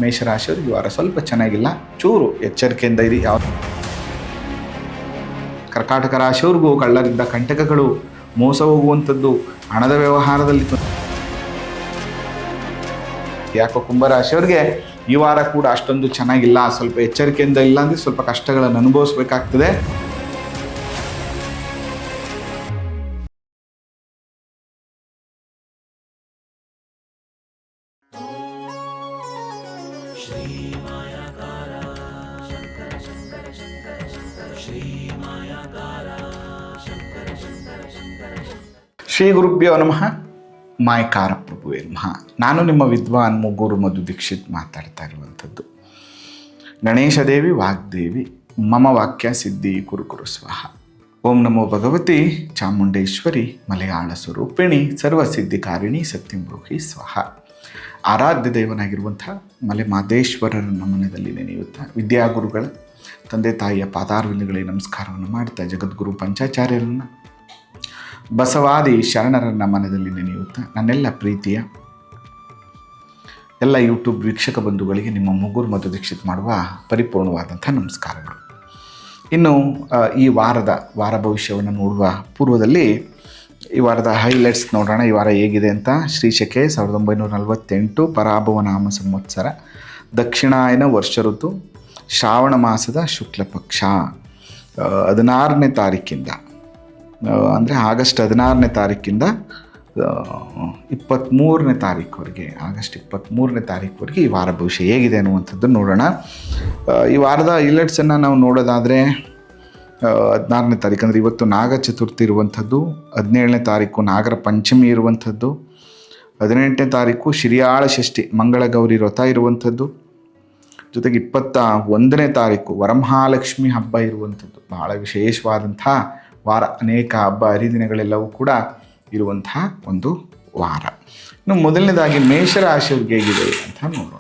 ಮೇಷರಾಶಿಯವ್ರಿಗೆ ಈ ವಾರ ಸ್ವಲ್ಪ ಚೆನ್ನಾಗಿಲ್ಲ, ಚೂರು ಎಚ್ಚರಿಕೆಯಿಂದ ಇರಿ. ಕರ್ಕಾಟಕ ರಾಶಿಯವ್ರಿಗೂ ಕಳ್ಳರಿಂದ ಕಂಟಕಗಳು, ಮೋಸ ಹೋಗುವಂಥದ್ದು, ಹಣದ ವ್ಯವಹಾರದಲ್ಲಿ. ಯಾಕೋ ಕುಂಭರಾಶಿಯವ್ರಿಗೆ ಈ ವಾರ ಕೂಡ ಅಷ್ಟೊಂದು ಚೆನ್ನಾಗಿಲ್ಲ, ಸ್ವಲ್ಪ ಎಚ್ಚರಿಕೆಯಿಂದ ಇಲ್ಲ ಅಂದರೆ ಸ್ವಲ್ಪ ಕಷ್ಟಗಳನ್ನು ಅನುಭವಿಸ್ಬೇಕಾಗ್ತದೆ. ಶ್ರೀ ಗುರುಭ್ಯೋ ನಮಃ. ಮಾಯಕಾರ ಪ್ರಭುವೇ ನಮಃ. ನಾನು ನಿಮ್ಮ ವಿದ್ವಾನ್ ಮುಗೂರು ಮಧು ದೀಕ್ಷಿತ್ ಮಾತಾಡ್ತಾ ಇರುವಂಥದ್ದು. ಗಣೇಶ ದೇವಿ ವಾಗ್ದೇವಿ ಮಮ ವಾಕ್ಯ ಸಿದ್ಧಿ ಕುರು ಸ್ವಾಹ. ಓಂ ನಮೋ ಭಗವತಿ ಚಾಮುಂಡೇಶ್ವರಿ ಮಲಯಾಳ ಸ್ವರೂಪಿಣಿ ಸರ್ವಸಿದ್ಧಿಕಾರಿಣಿ ಸತ್ಯಂ ಬ್ರೂಹಿ ಸ್ವಾಹ. ಆರಾಧ್ಯ ದೇವನಾಗಿರುವಂಥ ಮಲೆ ಮಾದೇಶ್ವರರ ನಮನದಲ್ಲಿ ನೆನೆಯುತ್ತಾ ವಿದ್ಯಾಗುರುಗಳ ತಂದೆ ತಾಯಿಯ ಪಾದಾರವಿಂದಗಳಿಗೆ ನಮಸ್ಕಾರವನ್ನು ಮಾಡ್ತಾ ಜಗದ್ಗುರು ಪಂಚಾಚಾರ್ಯರನ್ನು ಬಸವಾದಿ ಶರಣರನ್ನ ಮನದಲ್ಲಿ ನೆನೆಯುತ್ತಾ ನನ್ನೆಲ್ಲ ಪ್ರೀತಿಯ ಎಲ್ಲ ಯೂಟ್ಯೂಬ್ ವೀಕ್ಷಕ ಬಂಧುಗಳಿಗೆ ನಿಮ್ಮ ಮುಗೂರು ಮಧು ದೀಕ್ಷಿತ್ ಮಾಡುವ ಪರಿಪೂರ್ಣವಾದಂಥ ನಮಸ್ಕಾರಗಳು. ಇನ್ನು ಈ ವಾರ ಭವಿಷ್ಯವನ್ನು ನೋಡುವ ಪೂರ್ವದಲ್ಲಿ ಈ ವಾರದ ಹೈಲೈಟ್ಸ್ ನೋಡೋಣ. ಈ ವಾರ ಹೇಗಿದೆ ಅಂತ. ಶ್ರೀಶಕೆ 1948, ಪರಾಭವ ನಾಮ ಸಂವತ್ಸರ, ದಕ್ಷಿಣಾಯನ ವರ್ಷ ಋತು, ಶ್ರಾವಣ ಮಾಸದ ಶುಕ್ಲ ಪಕ್ಷ, 16ನೇ ತಾರೀಕಿಂದ ಅಂದರೆ ಆಗಸ್ಟ್ 16ನೇ ತಾರೀಕಿಂದ 23ನೇ ತಾರೀಕುವರೆಗೆ, ಆಗಸ್ಟ್ 23ನೇ ತಾರೀಕುವರೆಗೆ ಈ ವಾರ ಭವಿಷ್ಯ ಹೇಗಿದೆ ಅನ್ನುವಂಥದ್ದು ನೋಡೋಣ. ಈ ವಾರದ ಹೈಲೈಟ್ಸನ್ನು ನಾವು ನೋಡೋದಾದರೆ 16ನೇ ತಾರೀಕು ಅಂದರೆ ಇವತ್ತು ನಾಗ ಚತುರ್ಥಿ ಇರುವಂಥದ್ದು, 17ನೇ ತಾರೀಕು ನಾಗರ ಪಂಚಮಿ ಇರುವಂಥದ್ದು, 18ನೇ ತಾರೀಕು ಶಿರಿಯಾಳ ಷಷ್ಠಿ ಮಂಗಳ ಗೌರಿ ವ್ರತ ಇರುವಂಥದ್ದು, ಜೊತೆಗೆ 21ನೇ ತಾರೀಕು ವರಮಹಾಲಕ್ಷ್ಮಿ ಹಬ್ಬ ಇರುವಂಥದ್ದು. ಬಹಳ ವಿಶೇಷವಾದಂಥ ವಾರ, ಅನೇಕ ಹಬ್ಬ ಹರಿದಿನಗಳೆಲ್ಲವೂ ಕೂಡ ಇರುವಂತಹ ಒಂದು ವಾರ. ಇನ್ನು ಮೊದಲನೇದಾಗಿ ಮೇಷರಾಶಿಯವ್ರಿಗೆ ಹೇಗಿದೆ ಅಂತ ನೋಡೋಣ.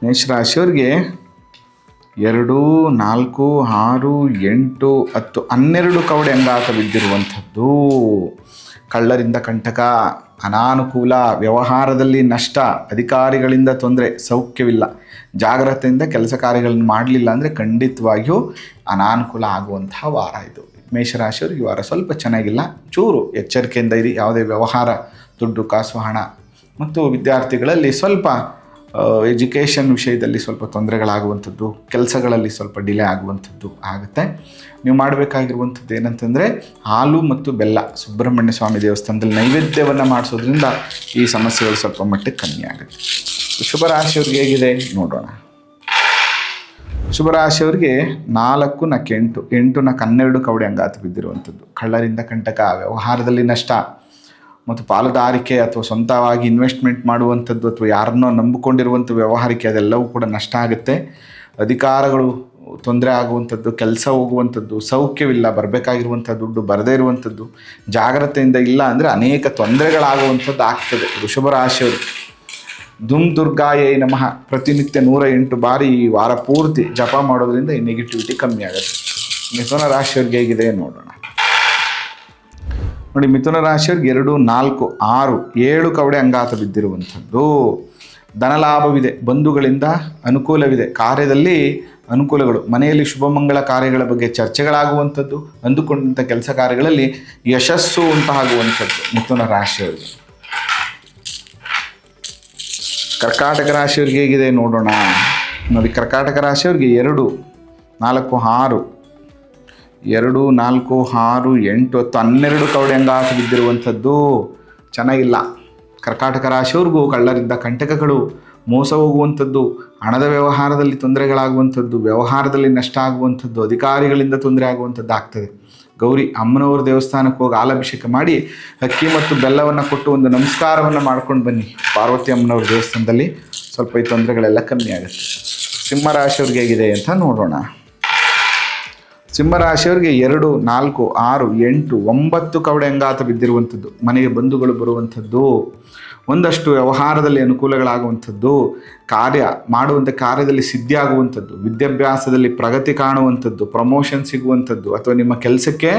ಮೇಷರಾಶಿಯವ್ರಿಗೆ 2, 4, 6, 8, 10, 12 ಕವಡೆ ಅಂಗಾತ ಬಿದ್ದಿರುವಂಥದ್ದು. ಕಳ್ಳರಿಂದ ಕಂಟಕ, ಅನಾನುಕೂಲ, ವ್ಯವಹಾರದಲ್ಲಿ ನಷ್ಟ, ಅಧಿಕಾರಿಗಳಿಂದ ತೊಂದರೆ, ಸೌಖ್ಯವಿಲ್ಲ. ಜಾಗ್ರತೆಯಿಂದ ಕೆಲಸ ಕಾರ್ಯಗಳನ್ನು ಮಾಡಲಿಲ್ಲ ಅಂದರೆ ಖಂಡಿತವಾಗಿಯೂ ಅನಾನುಕೂಲ ಆಗುವಂತಹ ವಾರ ಇದು. ಮೇಷರಾಶಿಯವ್ರಿಗೆ ಈ ವಾರ ಸ್ವಲ್ಪ ಚೆನ್ನಾಗಿಲ್ಲ, ಚೂರು ಎಚ್ಚರಿಕೆಯಿಂದ ಇರಿ. ಯಾವುದೇ ವ್ಯವಹಾರ, ದುಡ್ಡು ಕಾಸು, ಹಣ ಮತ್ತು ವಿದ್ಯಾರ್ಥಿಗಳಲ್ಲಿ ಸ್ವಲ್ಪ ಎಜುಕೇಷನ್ ವಿಷಯದಲ್ಲಿ ಸ್ವಲ್ಪ ತೊಂದರೆಗಳಾಗುವಂಥದ್ದು, ಕೆಲಸಗಳಲ್ಲಿ ಸ್ವಲ್ಪ ಡಿಲೇ ಆಗುವಂಥದ್ದು ಆಗುತ್ತೆ. ನೀವು ಮಾಡಬೇಕಾಗಿರುವಂಥದ್ದು ಏನಂತಂದರೆ ಹಾಲು ಮತ್ತು ಬೆಲ್ಲ ಸುಬ್ರಹ್ಮಣ್ಯ ಸ್ವಾಮಿ ದೇವಸ್ಥಾನದಲ್ಲಿ ನೈವೇದ್ಯವನ್ನು ಮಾಡಿಸೋದ್ರಿಂದ ಈ ಸಮಸ್ಯೆಗಳು ಸ್ವಲ್ಪ ಮಟ್ಟಿಗೆ ಕಮ್ಮಿ ಆಗುತ್ತೆ. ಶುಭರಾಶಿಯವ್ರಿಗೆ ಹೇಗಿದೆ ನೋಡೋಣ. ಶುಭರಾಶಿಯವ್ರಿಗೆ 4 ನ 8, 8 ನ 12 ಕವಡೆ ಅಂಗಾತ ಬಿದ್ದಿರುವಂಥದ್ದು. ಕಳ್ಳರಿಂದ ಕಂಟಕ, ವ್ಯವಹಾರದಲ್ಲಿ ನಷ್ಟ ಮತ್ತು ಪಾಲುದಾರಿಕೆ ಅಥವಾ ಸ್ವಂತವಾಗಿ ಇನ್ವೆಸ್ಟ್ಮೆಂಟ್ ಮಾಡುವಂಥದ್ದು ಅಥವಾ ಯಾರನ್ನೋ ನಂಬಿಕೊಂಡಿರುವಂಥ ವ್ಯವಹಾರಕ್ಕೆ ಅದೆಲ್ಲವೂ ಕೂಡ ನಷ್ಟ ಆಗುತ್ತೆ. ಅಧಿಕಾರಗಳು ತೊಂದರೆ ಆಗುವಂಥದ್ದು, ಕೆಲಸ ಹೋಗುವಂಥದ್ದು, ಸೌಖ್ಯವಿಲ್ಲ, ಬರಬೇಕಾಗಿರುವಂಥ ದುಡ್ಡು ಬರದೇ ಇರುವಂಥದ್ದು, ಜಾಗ್ರತೆಯಿಂದ ಇಲ್ಲ ಅಂದರೆ ಅನೇಕ ತೊಂದರೆಗಳಾಗುವಂಥದ್ದು ಆಗ್ತದೆ. ವೃಷಭ ರಾಶಿಯವರು ದುಮ್ ದುರ್ಗಾಯೇ ನಮಃ ಪ್ರತಿನಿತ್ಯ 108 ಬಾರಿ ಈ ವಾರ ಪೂರ್ತಿ ಜಪ ಮಾಡೋದ್ರಿಂದ ಈ ನೆಗೆಟಿವಿಟಿ ಕಮ್ಮಿ ಆಗುತ್ತೆ. ಮಿಥುನ ರಾಶಿಯವ್ರಿಗೆ ಹೇಗಿದೆ ನೋಡೋಣ. ನೋಡಿ, ಮಿಥುನ ರಾಶಿಯವ್ರಿಗೆ 2, 4, 6, 7 ಕವಡೆ ಅಂಗಾತ ಬಿದ್ದಿರುವಂಥದ್ದು. ಧನಲಾಭವಿದೆ, ಬಂಧುಗಳಿಂದ ಅನುಕೂಲವಿದೆ, ಕಾರ್ಯದಲ್ಲಿ ಅನುಕೂಲಗಳು, ಮನೆಯಲ್ಲಿ ಶುಭ ಮಂಗಳ ಕಾರ್ಯಗಳ ಬಗ್ಗೆ ಚರ್ಚೆಗಳಾಗುವಂಥದ್ದು, ಅಂದುಕೊಂಡಂಥ ಕೆಲಸ ಕಾರ್ಯಗಳಲ್ಲಿ ಯಶಸ್ಸು ಉಂಟಾಗುವಂಥದ್ದು ಮಿಥುನ ರಾಶಿಯವರಿಗೆ. ಕರ್ಕಾಟಕ ರಾಶಿಯವ್ರಿಗೆ ಹೇಗಿದೆ ನೋಡೋಣ. ನೋಡಿ, ಕರ್ಕಾಟಕ ರಾಶಿಯವ್ರಿಗೆ 2, 4, 6, 2, 4, 6, 8, 10, 12 ಕವಡೆ ಅಂಗಾತ ಬಿದ್ದಿರುವಂಥದ್ದು. ಚೆನ್ನಾಗಿಲ್ಲ. ಕರ್ಕಾಟಕ ರಾಶಿಯವ್ರಿಗೂ ಕಳ್ಳರಿಂದ ಕಂಟಕಗಳು, ಮೋಸ ಹೋಗುವಂಥದ್ದು, ಹಣದ ವ್ಯವಹಾರದಲ್ಲಿ ತೊಂದರೆಗಳಾಗುವಂಥದ್ದು, ವ್ಯವಹಾರದಲ್ಲಿ ನಷ್ಟ ಆಗುವಂಥದ್ದು, ಅಧಿಕಾರಿಗಳಿಂದ ತೊಂದರೆ ಆಗುವಂಥದ್ದು ಆಗ್ತದೆ. ಗೌರಿ ಅಮ್ಮನವ್ರ ದೇವಸ್ಥಾನಕ್ಕೆ ಹೋಗಿ ಹಾಲಭಿಷೇಕ ಮಾಡಿ ಅಕ್ಕಿ ಮತ್ತು ಬೆಲ್ಲವನ್ನು ಕೊಟ್ಟು ಒಂದು ನಮಸ್ಕಾರವನ್ನು ಮಾಡ್ಕೊಂಡು ಬನ್ನಿ ಪಾರ್ವತಿ ಅಮ್ಮನವ್ರ ದೇವಸ್ಥಾನದಲ್ಲಿ. ಸ್ವಲ್ಪ ಈ ತೊಂದರೆಗಳೆಲ್ಲ ಕಮ್ಮಿ ಆಗುತ್ತೆ. ಸಿಂಹರಾಶಿಯವ್ರಿಗೆ ಹೇಗಿದೆ ಅಂತ ನೋಡೋಣ. ಸಿಂಹರಾಶಿಯವರಿಗೆ 2, 4, 6, 8, 9 ಕವಡೆ ಅಂಗಾತ ಬಿದ್ದಿರುವಂಥದ್ದು. ಮನೆಗೆ ಬಂಧುಗಳು ಬರುವಂಥದ್ದು, ಒಂದಷ್ಟು ವ್ಯವಹಾರದಲ್ಲಿ ಅನುಕೂಲಗಳಾಗುವಂಥದ್ದು, ಕಾರ್ಯ ಮಾಡುವಂಥ ಕಾರ್ಯದಲ್ಲಿ ಸಿದ್ಧಿ ಆಗುವಂಥದ್ದು, ವಿದ್ಯಾಭ್ಯಾಸದಲ್ಲಿ ಪ್ರಗತಿ ಕಾಣುವಂಥದ್ದು, ಪ್ರಮೋಷನ್ ಸಿಗುವಂಥದ್ದು, ಅಥವಾ ನಿಮ್ಮ ಕೆಲಸಕ್ಕೆ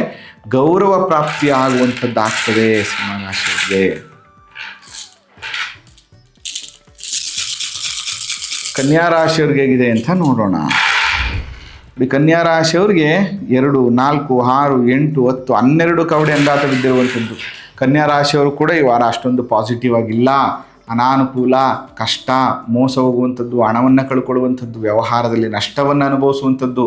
ಗೌರವ ಪ್ರಾಪ್ತಿ ಆಗುವಂಥದ್ದು ಆಗ್ತದೆ ಸಿಂಹರಾಶಿಯವರಿಗೆ. ಕನ್ಯಾ ರಾಶಿಯವ್ರಿಗೆ ಹೇಗಿದೆ ಅಂತ ನೋಡೋಣ. ಕನ್ಯಾ ರಾಶಿಯವ್ರಿಗೆ 2, 4, 6, 8, 10, 12 ಕವಡೆ ಅಂಗಾತ ಬಿದ್ದಿರುವಂಥದ್ದು. ಕನ್ಯಾ ರಾಶಿಯವರು ಕೂಡ ಈ ವಾರ ಅಷ್ಟೊಂದು ಪಾಸಿಟಿವ್ ಆಗಿಲ್ಲ. ಅನಾನುಕೂಲ, ಕಷ್ಟ, ಮೋಸ ಹೋಗುವಂಥದ್ದು, ಹಣವನ್ನು ಕಳ್ಕೊಳ್ಳುವಂಥದ್ದು, ವ್ಯವಹಾರದಲ್ಲಿ ನಷ್ಟವನ್ನು ಅನುಭವಿಸುವಂಥದ್ದು,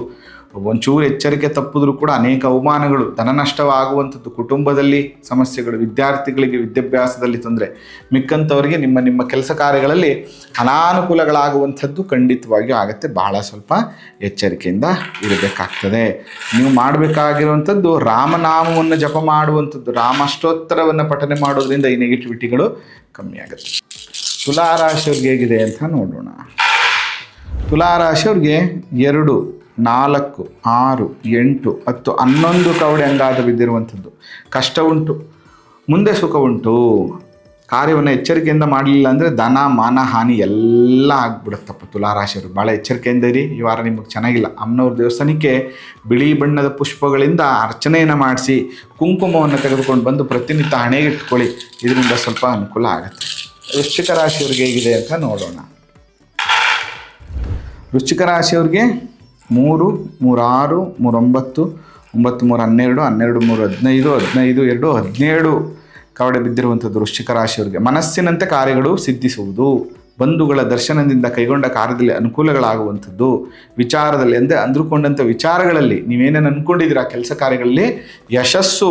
ಒಂಚೂರು ಎಚ್ಚರಿಕೆ ತಪ್ಪಿದ್ರೂ ಕೂಡ ಅನೇಕ ಅವಮಾನಗಳು, ಧನ ನಷ್ಟವಾಗುವಂಥದ್ದು, ಕುಟುಂಬದಲ್ಲಿ ಸಮಸ್ಯೆಗಳು, ವಿದ್ಯಾರ್ಥಿಗಳಿಗೆ ವಿದ್ಯಾಭ್ಯಾಸದಲ್ಲಿ ತೊಂದರೆ, ಮಿಕ್ಕಂಥವರಿಗೆ ನಿಮ್ಮ ಕೆಲಸ ಕಾರ್ಯಗಳಲ್ಲಿ ಅನಾನುಕೂಲಗಳಾಗುವಂಥದ್ದು ಖಂಡಿತವಾಗಿಯೂ ಆಗುತ್ತೆ. ಬಹಳ ಸ್ವಲ್ಪ ಎಚ್ಚರಿಕೆಯಿಂದ ಇರಬೇಕಾಗ್ತದೆ. ನೀವು ಮಾಡಬೇಕಾಗಿರುವಂಥದ್ದು ರಾಮನಾಮವನ್ನು ಜಪ ಮಾಡುವಂಥದ್ದು, ರಾಮಾಷ್ಟೋತ್ತರವನ್ನು ಪಠನೆ ಮಾಡೋದ್ರಿಂದ ಈ ನೆಗೆಟಿವಿಟಿಗಳು ಕಮ್ಮಿ ಆಗುತ್ತೆ. ತುಲಾರಾಶಿಯವ್ರಿಗೆ ಹೇಗಿದೆ ಅಂತ ನೋಡೋಣ. ತುಲಾರಾಶಿಯವ್ರಿಗೆ 2, 4, 6, 8, 10, 11 ಕವಡೆ ಅಂಗಾತ ಬಿದ್ದಿರುವಂಥದ್ದು. ಕಷ್ಟ ಉಂಟು, ಮುಂದೆ ಸುಖ ಉಂಟು. ಕಾರ್ಯವನ್ನು ಎಚ್ಚರಿಕೆಯಿಂದ ಮಾಡಲಿಲ್ಲ ಅಂದರೆ ಧನ ಮಾನ ಹಾನಿ ಎಲ್ಲ ಆಗ್ಬಿಡುತ್ತಪ್ಪ. ತುಲಾರಾಶಿಯವರು ಭಾಳ ಎಚ್ಚರಿಕೆಯಿಂದ ಇರಿ. ಈ ವಾರ ನಿಮಗೆ ಚೆನ್ನಾಗಿಲ್ಲ. ಅಮ್ಮನವ್ರ ದೇವಸ್ಥಾನಕ್ಕೆ ಬಿಳಿ ಬಣ್ಣದ ಪುಷ್ಪಗಳಿಂದ ಅರ್ಚನೆಯನ್ನು ಮಾಡಿಸಿ ಕುಂಕುಮವನ್ನು ತೆಗೆದುಕೊಂಡು ಬಂದು ಪ್ರತಿನಿತ್ಯ ಹಣೆಗೆ ಇಟ್ಕೊಳ್ಳಿ. ಇದರಿಂದ ಸ್ವಲ್ಪ ಅನುಕೂಲ ಆಗುತ್ತೆ. ವೃಶ್ಚಿಕ ರಾಶಿಯವ್ರಿಗೆ ಹೇಗಿದೆ ಅಂತ ನೋಡೋಣ. ವೃಶ್ಚಿಕ ರಾಶಿಯವ್ರಿಗೆ 3, 3, 6, 3, 9, 9, 3, 12, 12, 3, 15, 15, 2, 17 ಕವಡೆ ಬಿದ್ದಿರುವಂಥದ್ದು. ವೃಶ್ಚಿಕ ರಾಶಿಯವರಿಗೆ ಮನಸ್ಸಿನಂತೆ ಕಾರ್ಯಗಳು ಸಿದ್ಧಿಸುವುದು, ಬಂಧುಗಳ ದರ್ಶನದಿಂದ ಕೈಗೊಂಡ ಕಾರ್ಯದಲ್ಲಿ ಅನುಕೂಲಗಳಾಗುವಂಥದ್ದು, ವಿಚಾರದಲ್ಲಿ ಅಂದರೆ ಅಂದುಕೊಂಡಂಥ ವಿಚಾರಗಳಲ್ಲಿ ನೀವೇನೇನು ಅಂದ್ಕೊಂಡಿದ್ದೀರಾ ಕೆಲಸ ಕಾರ್ಯಗಳಲ್ಲಿ ಯಶಸ್ಸು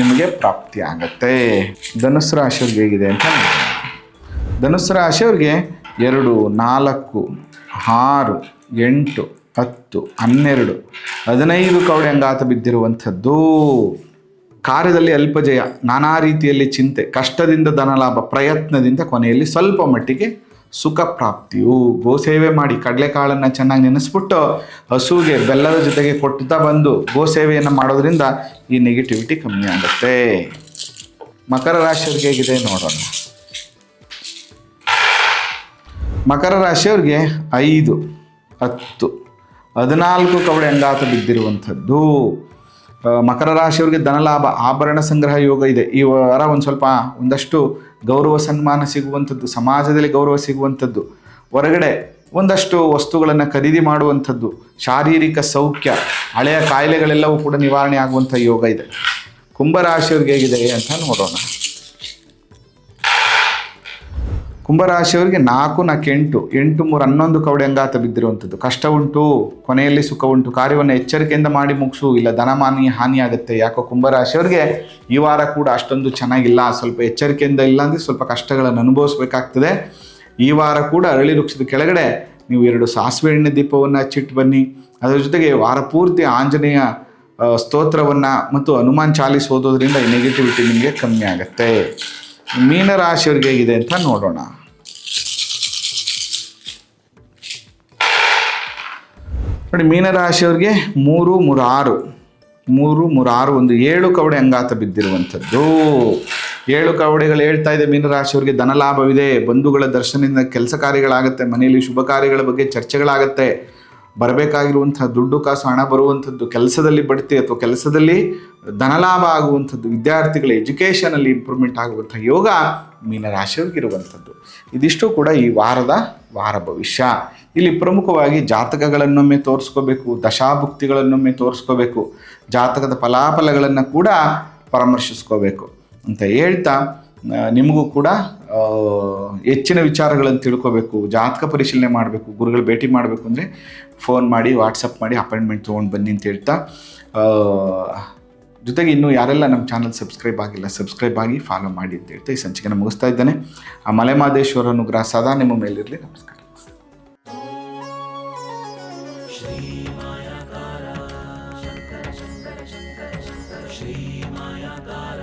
ನಿಮಗೆ ಪ್ರಾಪ್ತಿ ಆಗುತ್ತೆ. ಧನುಸ್ಸು ರಾಶಿಯವ್ರಿಗೆ ಹೇಗಿದೆ ಅಂತ ಧನುಸ್ಸು ರಾಶಿಯವ್ರಿಗೆ 2, 4, 6, 8, 10, 12, 15 ಕವಡೆ ಅಂಗಾತ ಬಿದ್ದಿರುವಂಥದ್ದು. ಕಾರ್ಯದಲ್ಲಿ ಅಲ್ಪ ಜಯ, ನಾನಾ ರೀತಿಯಲ್ಲಿ ಚಿಂತೆ, ಕಷ್ಟದಿಂದ ಧನಲಾಭ, ಪ್ರಯತ್ನದಿಂದ ಕೊನೆಯಲ್ಲಿ ಸ್ವಲ್ಪ ಮಟ್ಟಿಗೆ ಸುಖ ಪ್ರಾಪ್ತಿಯು. ಗೋಸೇವೆ ಮಾಡಿ ಕಡಲೆಕಾಳನ್ನು ಚೆನ್ನಾಗಿ ನೆನೆಸ್ಬಿಟ್ಟು ಹಸುವಿಗೆ ಬೆಲ್ಲದ ಜೊತೆಗೆ ಕೊಡ್ತಾ ಬಂದು ಗೋಸೇವೆಯನ್ನು ಮಾಡೋದ್ರಿಂದ ಈ ನೆಗೆಟಿವಿಟಿ ಕಮ್ಮಿ ಆಗುತ್ತೆ. ಮಕರ ರಾಶಿಯವ್ರಿಗೆ ಹೇಗಿದೆ ನೋಡೋಣ. ಮಕರ ರಾಶಿಯವ್ರಿಗೆ 5, 10, 14 ಕವಡೆ ಅಂಗಾತ ಬಿದ್ದಿರುವಂಥದ್ದು. ಮಕರ ರಾಶಿಯವರಿಗೆ ಧನಲಾಭ, ಆಭರಣ ಸಂಗ್ರಹ ಯೋಗ ಇದೆ. ಈ ವಾರ ಒಂದಷ್ಟು ಗೌರವ ಸನ್ಮಾನ ಸಿಗುವಂಥದ್ದು, ಸಮಾಜದಲ್ಲಿ ಗೌರವ ಸಿಗುವಂಥದ್ದು, ಹೊರಗಡೆ ಒಂದಷ್ಟು ವಸ್ತುಗಳನ್ನು ಖರೀದಿ ಮಾಡುವಂಥದ್ದು, ಶಾರೀರಿಕ ಸೌಖ್ಯ, ಹಳೆಯ ಕಾಯಿಲೆಗಳೆಲ್ಲವೂ ಕೂಡ ನಿವಾರಣೆ ಆಗುವಂಥ ಯೋಗ ಇದೆ. ಕುಂಭರಾಶಿಯವ್ರಿಗೆ ಹೇಗಿದೆ ಅಂತ ನೋಡೋಣ. ಕುಂಭರಾಶಿಯವರಿಗೆ 4, 4, 8, 8, 3, 11 ಕವಡೆ ಅಂಗಾತ ಬಿದ್ದಿರುವಂಥದ್ದು. ಕಷ್ಟ ಉಂಟು, ಕೊನೆಯಲ್ಲಿ ಸುಖ ಉಂಟು. ಕಾರ್ಯವನ್ನು ಎಚ್ಚರಿಕೆಯಿಂದ ಮಾಡಿ ಮುಗಿಸು, ಇಲ್ಲ ಧನಮಾನಿ ಹಾನಿ ಆಗುತ್ತೆ. ಯಾಕೋ ಕುಂಭರಾಶಿಯವರಿಗೆ ಈ ವಾರ ಕೂಡ ಅಷ್ಟೊಂದು ಚೆನ್ನಾಗಿಲ್ಲ. ಸ್ವಲ್ಪ ಎಚ್ಚರಿಕೆಯಿಂದ ಇಲ್ಲ ಅಂದರೆ ಸ್ವಲ್ಪ ಕಷ್ಟಗಳನ್ನು ಅನುಭವಿಸ್ಬೇಕಾಗ್ತದೆ. ಈ ವಾರ ಕೂಡ ಅರಳಿ ವೃಕ್ಷದ ಕೆಳಗಡೆ ನೀವು 2 ಸಾಸಿವೆ ಎಣ್ಣೆ ದೀಪವನ್ನು ಹಚ್ಚಿಟ್ಟು ಬನ್ನಿ. ಅದರ ಜೊತೆಗೆ ವಾರ ಪೂರ್ತಿ ಆಂಜನೇಯ ಸ್ತೋತ್ರವನ್ನು ಮತ್ತು ಹನುಮಾನ್ ಚಾಲೀಸ್ ಓದೋದ್ರಿಂದ ಈ ನೆಗೆಟಿವಿಟಿ ನಿಮಗೆ ಕಮ್ಮಿ ಆಗುತ್ತೆ. ಮೀನರಾಶಿಯವ್ರಿಗೆ ಹೇಗಿದೆ ಅಂತ ನೋಡೋಣ. ನೋಡಿ, ಮೀನರಾಶಿಯವ್ರಿಗೆ 3, 3, 6, 7 ಕವಡೆ ಅಂಗಾತ ಬಿದ್ದಿರುವಂಥದ್ದು. 7 ಕವಡೆಗಳು ಹೇಳ್ತಾ ಇದೆ ಮೀನರಾಶಿಯವರಿಗೆ ಧನಲಾಭವಿದೆ, ಬಂಧುಗಳ ದರ್ಶನದಿಂದ ಕೆಲಸ ಕಾರ್ಯಗಳಾಗುತ್ತೆ, ಮನೆಯಲ್ಲಿ ಶುಭ ಕಾರ್ಯಗಳ ಬಗ್ಗೆ ಚರ್ಚೆಗಳಾಗುತ್ತೆ, ಬರಬೇಕಾಗಿರುವಂಥ ದುಡ್ಡು ಕಾಸು ಹಣ ಬರುವಂಥದ್ದು, ಕೆಲಸದಲ್ಲಿ ಬಡ್ತಿ ಅಥವಾ ಕೆಲಸದಲ್ಲಿ ಧನಲಾಭ ಆಗುವಂಥದ್ದು, ವಿದ್ಯಾರ್ಥಿಗಳ ಎಜುಕೇಷನಲ್ಲಿ ಇಂಪ್ರೂವ್ಮೆಂಟ್ ಆಗುವಂಥ ಯೋಗ ಮೀನರಾಶಿಯವ್ರಿಗಿರುವಂಥದ್ದು. ಇದಿಷ್ಟು ಕೂಡ ಈ ವಾರ ಭವಿಷ್ಯ. ಇಲ್ಲಿ ಪ್ರಮುಖವಾಗಿ ಜಾತಕಗಳನ್ನೊಮ್ಮೆ ತೋರಿಸ್ಕೋಬೇಕು, ದಶಾಭುಕ್ತಿಗಳನ್ನೊಮ್ಮೆ ತೋರಿಸ್ಕೋಬೇಕು, ಜಾತಕದ ಫಲಾಫಲಗಳನ್ನು ಕೂಡ ಪರಾಮರ್ಶಿಸ್ಕೋಬೇಕು ಅಂತ ಹೇಳ್ತಾ, ನಿಮಗೂ ಕೂಡ ಹೆಚ್ಚಿನ ವಿಚಾರಗಳನ್ನು ತಿಳ್ಕೋಬೇಕು, ಜಾತಕ ಪರಿಶೀಲನೆ ಮಾಡಬೇಕು, ಗುರುಗಳು ಭೇಟಿ ಮಾಡಬೇಕು ಅಂದರೆ ಫೋನ್ ಮಾಡಿ, ವಾಟ್ಸಪ್ ಮಾಡಿ ಅಪಾಯಿಂಟ್ಮೆಂಟ್ ತೊಗೊಂಡು ಬನ್ನಿ ಅಂತ ಹೇಳ್ತಾ, ಜೊತೆಗೆ ಇನ್ನೂ ಯಾರೆಲ್ಲ ನಮ್ಮ ಚಾನಲ್ ಸಬ್ಸ್ಕ್ರೈಬ್ ಆಗಿಲ್ಲ ಸಬ್ಸ್ಕ್ರೈಬ್ ಆಗಿ ಫಾಲೋ ಮಾಡಿ ಅಂತ ಹೇಳ್ತಾ ಈ ಸಂಚಿಕೆನ ಮುಗಿಸ್ತಾ ಇದ್ದೇನೆ. ಆ ಮಲೆಮಹದೇಶ್ವರ ಅನುಗ್ರಹ ಸದಾ ನಿಮ್ಮ ಮೇಲಿರಲಿ. ನಮಸ್ಕಾರ. ಶ್ರೀ ಮಾಯಾಕಾರ